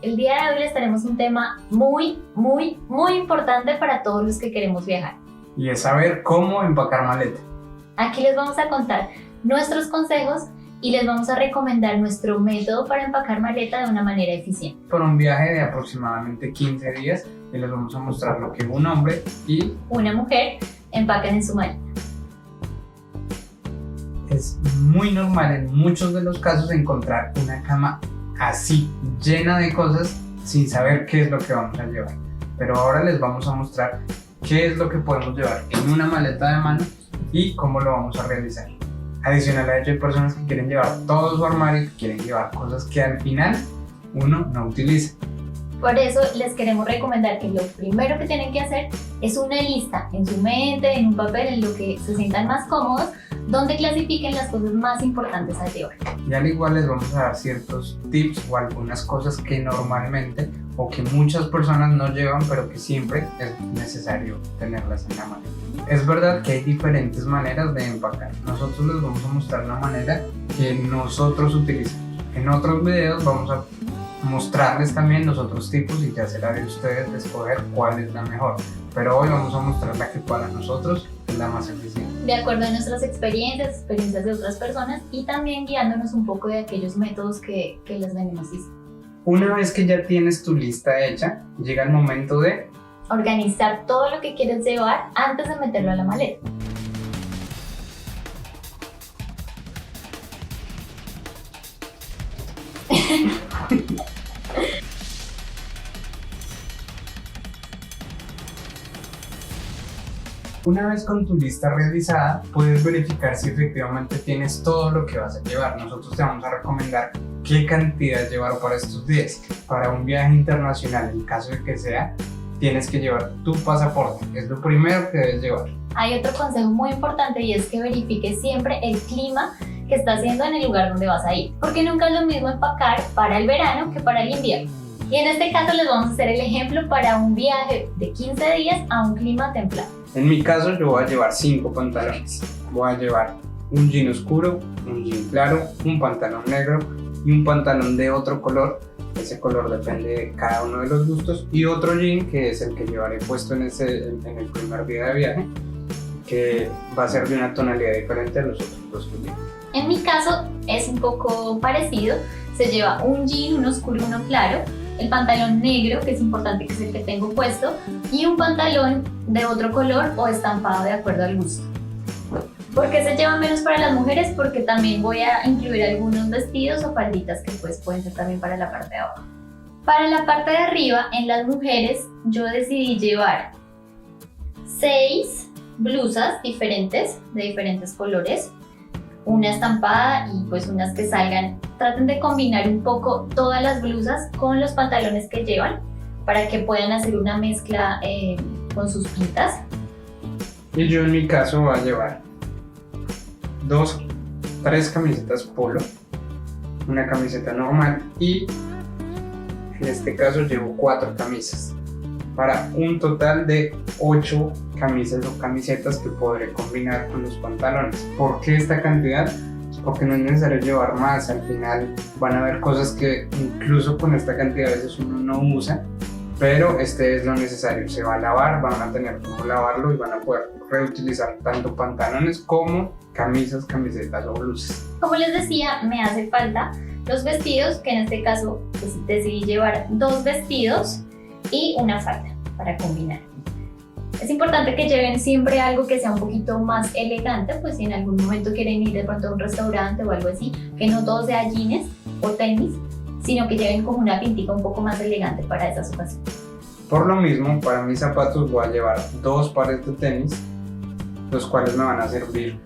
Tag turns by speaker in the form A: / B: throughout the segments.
A: El día de hoy les traemos un tema muy importante para todos los que queremos viajar.
B: Y es saber cómo empacar maleta.
A: Aquí les vamos a contar nuestros consejos y les vamos a recomendar nuestro método para empacar maleta de una manera eficiente.
B: Por un viaje de aproximadamente 15 días y les vamos a mostrar lo que un hombre y
A: una mujer empacan en su maleta.
B: Es muy normal en muchos de los casos encontrar una cama así, llena de cosas, sin saber qué es lo que vamos a llevar. Pero ahora les vamos a mostrar qué es lo que podemos llevar en una maleta de mano y cómo lo vamos a realizar. Adicional a ello, hay personas que quieren llevar todo su armario y que quieren llevar cosas que al final uno no utiliza.
A: Por eso les queremos recomendar que lo primero que tienen que hacer es una lista en su mente, en un papel, en lo que se sientan más cómodos, donde clasifiquen las cosas más importantes a llevar.
B: Y al igual les vamos a dar ciertos tips o algunas cosas que normalmente o que muchas personas no llevan, pero que siempre es necesario tenerlas en la maleta. Es verdad que hay diferentes maneras de empacar. Nosotros les vamos a mostrar la manera que nosotros utilizamos. En otros videos vamos a mostrarles también los otros tipos y ya será de ustedes de escoger cuál es la mejor. Pero hoy vamos a mostrar la que para nosotros es la más eficiente.
A: De acuerdo a nuestras experiencias de otras personas y también guiándonos un poco de aquellos métodos que les venimos diciendo.
B: Una vez que ya tienes tu lista hecha, llega el momento de
A: organizar todo lo que quieres llevar antes de meterlo a la maleta.
B: Una vez con tu lista realizada, puedes verificar si efectivamente tienes todo lo que vas a llevar. Nosotros te vamos a recomendar qué cantidad llevar para estos días. Para un viaje internacional, en caso de que sea, tienes que llevar tu pasaporte. Es lo primero que debes llevar.
A: Hay otro consejo muy importante y es que verifiques siempre el clima que está haciendo en el lugar donde vas a ir. Porque nunca es lo mismo empacar para el verano que para el invierno. Y en este caso les vamos a hacer el ejemplo para un viaje de 15 días a un clima templado.
B: En mi caso yo voy a llevar 5 pantalones. Voy a llevar un jean oscuro, un jean claro, un pantalón negro y un pantalón de otro color. Ese color depende de cada uno de los gustos. Y otro jean que es el que llevaré puesto en el primer día de viaje, que va a ser de una tonalidad diferente a los otros dos que llevo.
A: En mi caso es un poco parecido. Se lleva un jean, uno oscuro y uno claro, el pantalón negro, que es importante, que es el que tengo puesto, y un pantalón de otro color o estampado de acuerdo al gusto. ¿Por qué se lleva menos para las mujeres? Porque también voy a incluir algunos vestidos o falditas que pues pueden ser también para la parte de abajo. Para la parte de arriba, en las mujeres, yo decidí llevar 6 blusas diferentes, de diferentes colores, una estampada y pues unas que salgan. Traten de combinar un poco todas las blusas con los pantalones que llevan para que puedan hacer una mezcla con sus pintas.
B: Y yo en mi caso voy a llevar 3 camisetas polo, una camiseta normal y en este caso llevo 4 camisas para un total de 8 camisas o camisetas que podré combinar con los pantalones. ¿Por qué esta cantidad? Porque no es necesario llevar más. Al final van a haber cosas que incluso con esta cantidad a veces uno no usa, pero este es lo necesario. Se va a lavar, van a tener cómo lavarlo y van a poder reutilizar tanto pantalones como camisas, camisetas o blusas.
A: Como les decía, me hace falta los vestidos, que en este caso pues, decidí llevar 2 vestidos y una falda para combinar. Es importante que lleven siempre algo que sea un poquito más elegante, pues si en algún momento quieren ir de pronto a un restaurante o algo así, que no todo sea jeans o tenis, sino que lleven como una pintica un poco más elegante para esas ocasiones.
B: Por lo mismo, para mis zapatos voy a llevar 2 pares de tenis, los cuales me van a servir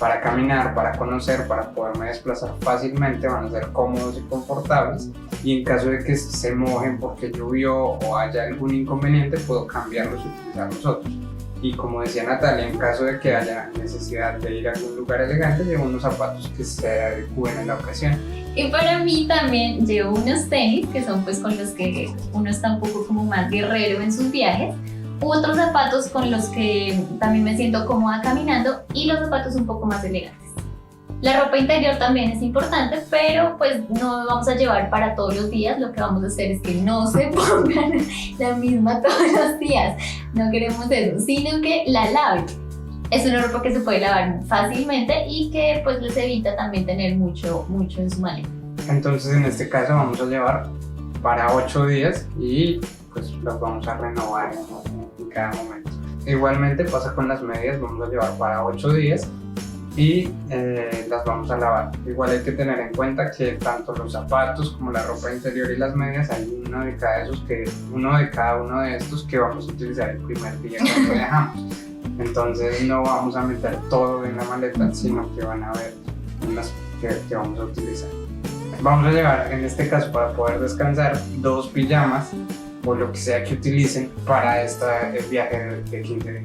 B: para caminar, para conocer, para poderme desplazar fácilmente, van a ser cómodos y confortables, y en caso de que se mojen porque llovió o haya algún inconveniente, puedo cambiarlos y utilizar los otros. Y como decía Natalia, en caso de que haya necesidad de ir a algún lugar elegante, llevo unos zapatos que se adecúen en la ocasión.
A: Y para mí también llevo unos tenis que son pues con los que uno está un poco como más guerrero en sus viajes, otros zapatos con los que también me siento cómoda caminando y los zapatos un poco más elegantes. La ropa interior también es importante, pero pues no vamos a llevar para todos los días. Lo que vamos a hacer es que no se pongan la misma todos los días. No queremos eso, sino que la laven. Es una ropa que se puede lavar fácilmente y que pues les evita también tener mucho en su maleta.
B: Entonces en este caso vamos a llevar para 8 días y pues los vamos a renovar en cada momento. Igualmente pasa con las medias, vamos a llevar para 8 días y las vamos a lavar. Igual hay que tener en cuenta que tanto los zapatos como la ropa interior y las medias hay uno de cada uno de estos que vamos a utilizar el primer día que lo dejamos. Entonces no vamos a meter todo en la maleta, sino que van a haber unas que vamos a utilizar. Vamos a llevar, en este caso, para poder descansar, 2 pijamas o lo que sea que utilicen para el viaje de 15 días.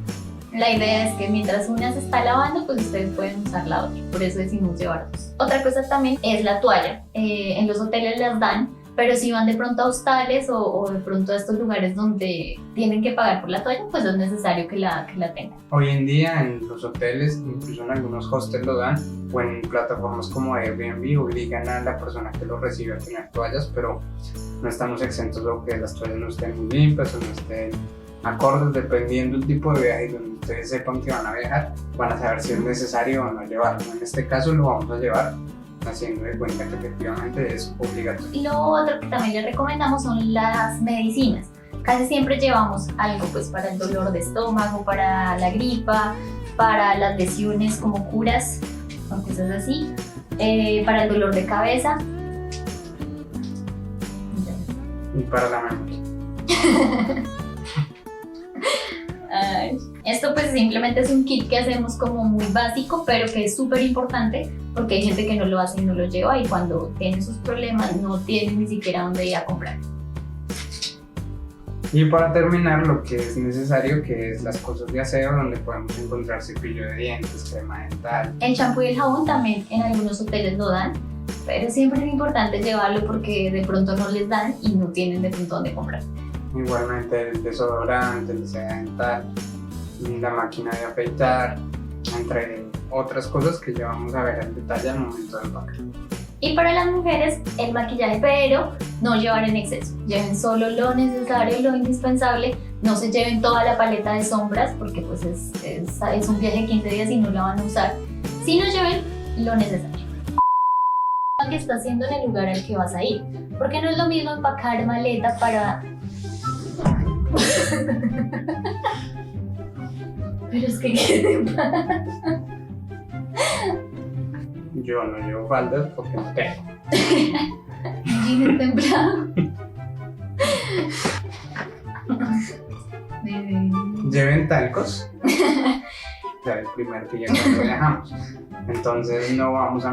A: La idea es que mientras una se está lavando, pues ustedes pueden usar la otra. Por eso decidimos llevar 2. Otra cosa también es la toalla. En los hoteles las dan, pero si van de pronto a hostales o de pronto a estos lugares donde tienen que pagar por la toalla, pues es necesario que la tengan.
B: Hoy en día en los hoteles, incluso en algunos hostels lo dan, o en plataformas como Airbnb obligan a la persona que lo recibe a tener toallas, pero no estamos exentos de que las toallas no estén muy limpias o no estén acordes, dependiendo del tipo de viaje y donde ustedes sepan que van a viajar, van a saber si es necesario o no llevarlo. En este caso lo vamos a llevar haciendo de cuenta que efectivamente es obligatorio.
A: Y lo otro que también les recomendamos son las medicinas. Casi siempre llevamos algo pues para el dolor de estómago, para la gripa, para las lesiones como curas o cosas así, para el dolor de cabeza.
B: Y para la memoria.
A: Esto pues simplemente es un kit que hacemos como muy básico, pero que es súper importante porque hay gente que no lo hace y no lo lleva y cuando tiene sus problemas no tiene ni siquiera dónde ir a comprar.
B: Y para terminar, lo que es necesario, que es las cosas de aseo, donde podemos encontrar cepillo de dientes, crema dental.
A: El champú y el jabón también en algunos hoteles lo dan, pero siempre es importante llevarlo porque de pronto no les dan y no tienen de pronto dónde comprar.
B: Igualmente el desodorante, el seda dental, la máquina de afeitar, entre otras cosas que ya vamos a ver en detalle al momento del empaque.
A: Y para las mujeres el maquillaje, pero no llevar en exceso. Lleven solo lo necesario, lo indispensable. No se lleven toda la paleta de sombras porque pues es un viaje de 15 días y no la van a usar. Sino lleven lo necesario. ¿Qué estás haciendo en el lugar al que vas a ir? Porque no es lo mismo empacar maleta para... Pero es que ¿qué te pasa?
B: Yo no llevo faldas porque no tengo.
A: Jeans templado.
B: Lleven talcos. O sea, el primer día que lo dejamos. Entonces no vamos a